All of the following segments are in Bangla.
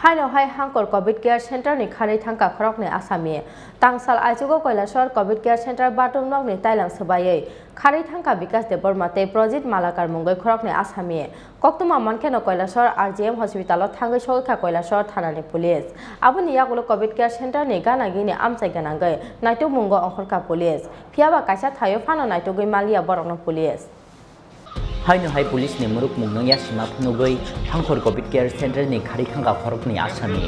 Haino hai hangkor COVID care center ni khari thangkha Khoroknwi Assami tangsal aijugo Kailashahar COVID care center batum nok ni tailang sabai khari thangkha bikas de bormate project malakar mungoi Khoroknwi Assami koktuma mankeno Kailashahar RGM hospital thangai sokha Kailashahar thana ni police abuni yagulo COVID care center ni gana gini amchai ganangai naitu mungo ongkhorka police phiaba kaisa thayo phano naitu goi malia borokno police Haino hai police ni muruk mungnong yasima phunugoi hangkor COVID care center ni khari thangkha Khoroknwi Assami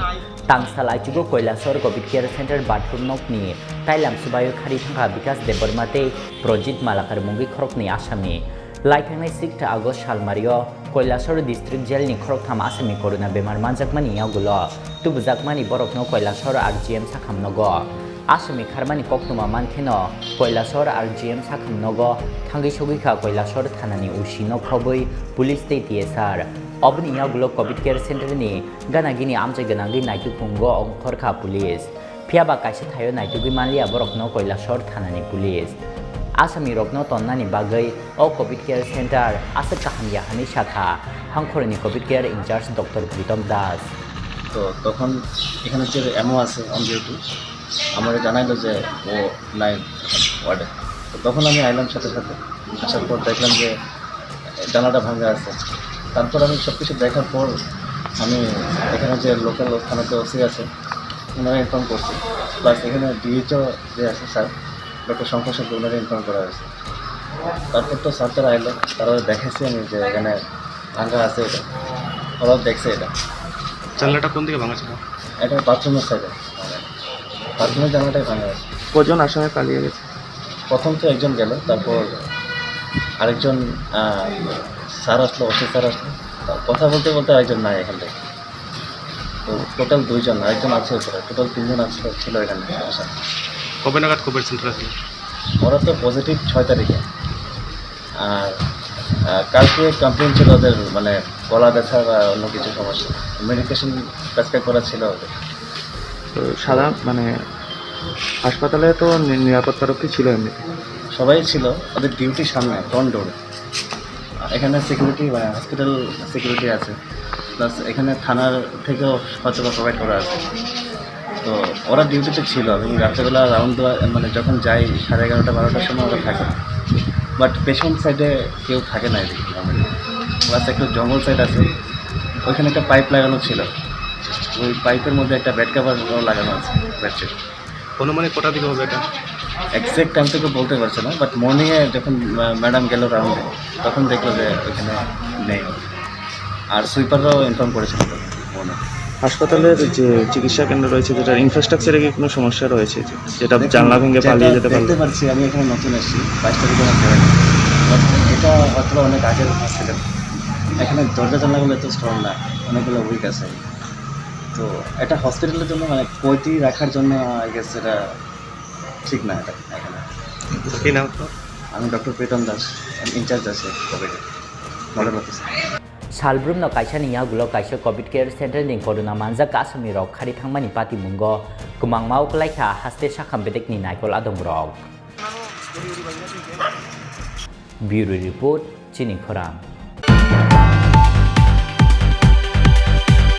tangsal aijugo Kailashahar COVID care center bathroom nok ni tailam subayo khari thangkha bikas de bormate project malakar mungoi Khoroknwi Assami laithangnai 6 August salmario Kailashahar district jail ni Khorokham Assami corona bemar manjakmani yagulo tubujakmani borokno Kailashahar RGM sakhamnogo Assami kharmani koktuma mankheno Kailashahar RGM sakhamnogo thangai sogikha Kailashahar thanani usino khoboi police te TSR obni yagulo COVID care center ni ganagini amchai ganangi naitu pungo ongkhorkha police phiaba kaisa thayo naitu gimalia borokno Kailashahar thanani police Assami rokno tonnani bagai o COVID care center asa kahamya hani shakha hangkhorni COVID care in charge Dr. Pritam Das তো তখন এখানে যে এমও আছে অন ডিউটি আমার জানাইলো যে ও নাই ওয়ার্ডে তো তখন আমি আইলাম সাথে সাথে আসার পর দেখলাম যে জানালাটা ভাঙা আছে তারপর আমি সব কিছু দেখার পর আমি এখানে যে লোকাল থানাতে ওসি আছে ওনারা ইনফর্ম করছি প্লাস এখানে ডিএইচও যে আছে স্যার ডক্টর শঙ্কর সাহেব ওনারা ইনফর্ম করা হয়েছে তারপর তো স্যার তারা আইলো তারা দেখাইছি আমি যে এখানে ভাঙা আছে এটা ওরাও দেখছে এটা জানলাটা কোন দিকে ভাঙা ছিল? এটা বাথরুমের সাইডে বাথরুমের জানলাটাই ভাঙা আছে। কজন আসামে পালিয়ে গেছে? প্রথম তো একজন গেল, তারপর আরেকজন স্যার আসলো, ওসি স্যার আসলো, কথা বলতে বলতে আরেকজন নাই এখান থেকে। তো টোটাল দুইজন, আরেকজন আছে উপরে, টোটাল তিনজন ছিল এখানে আসা। কবে নাগাদ কোভিড সেন্টার আছে? ওরা তো পজিটিভ 6 তারিখে, আর কালকে কমপ্লেন ছিল ওদের, মানে গলা ব্যথা বা অন্য কিছু সমস্যা, মেডিকেশন প্রেসক্রাইব করা ছিল ওদের। তো সাদা মানে হাসপাতালে তো নিরাপত্তারক্ষী ছিল, এমনি সবাই ছিল, ওদের ডিউটির সামনে ফ্রন্ট ডোরে। এখানে সিকিউরিটি, হসপিটাল সিকিউরিটি আছে, প্লাস এখানে থানার থেকেও হয়তো প্রোভাইড করা আছে। তো ওরা ডিউটিতে ছিল এবং রাত্রেবেলা রাউন্ড, মানে যখন যাই 11:30 12টার সময় ওরা থাকে, বাট পেশেন্ট সাইডে কেউ থাকে না এদিকে। প্লাস একটু জঙ্গল সাইড আছে, ওইখানে একটা পাইপ লাগানো ছিল, ওই পাইপের মধ্যে একটা বেড কাভার লাগানো আছে বেডশিট। অনুমানে কটা দিকে হবে এটা? এক্সাক্ট টাইম থেকে বলতে পারছে না, বাট মর্নিংয়ে যখন ম্যাডাম গেল রাউন্ডে তখন দেখলো যে ওইখানে নেই, আর সুইপাররাও ইনফর্ম করেছিল মনে। হাসপাতালের যে চিকিৎসা কেন্দ্র রয়েছে, যেটার ইনফ্রাস্ট্রাকচারে কি কোনো সমস্যা রয়েছে, যেটা জানলা ভেঙে পালিয়ে যেতে পারে? দেখতে পাচ্ছি, আমি এখানে নতুন এসেছি, 22 তারিখে আমার জয়েন, বাট এটা হয়তো অনেক আগের হসপিটাল। এখানে দরজা জানলাগুলো এত স্ট্রং না, অনেকগুলো উইক আছে। তো এটা হসপিটালের জন্য, মানে কয়টি রাখার জন্য আই গেস এটা ঠিক না। এটা এখানে কি নাম? আমি ডক্টর প্রীতম দাস, ইনচার্জ আছে Covid knowledge officer. Salbrum no kaisa ni yagulo kaisa COVID care center ni corona manjak Assami rok khari thangmani pati mungo kumangmau klaikha haste sakham bedek ni naikol adong rok. Bureau report Chini Khorang.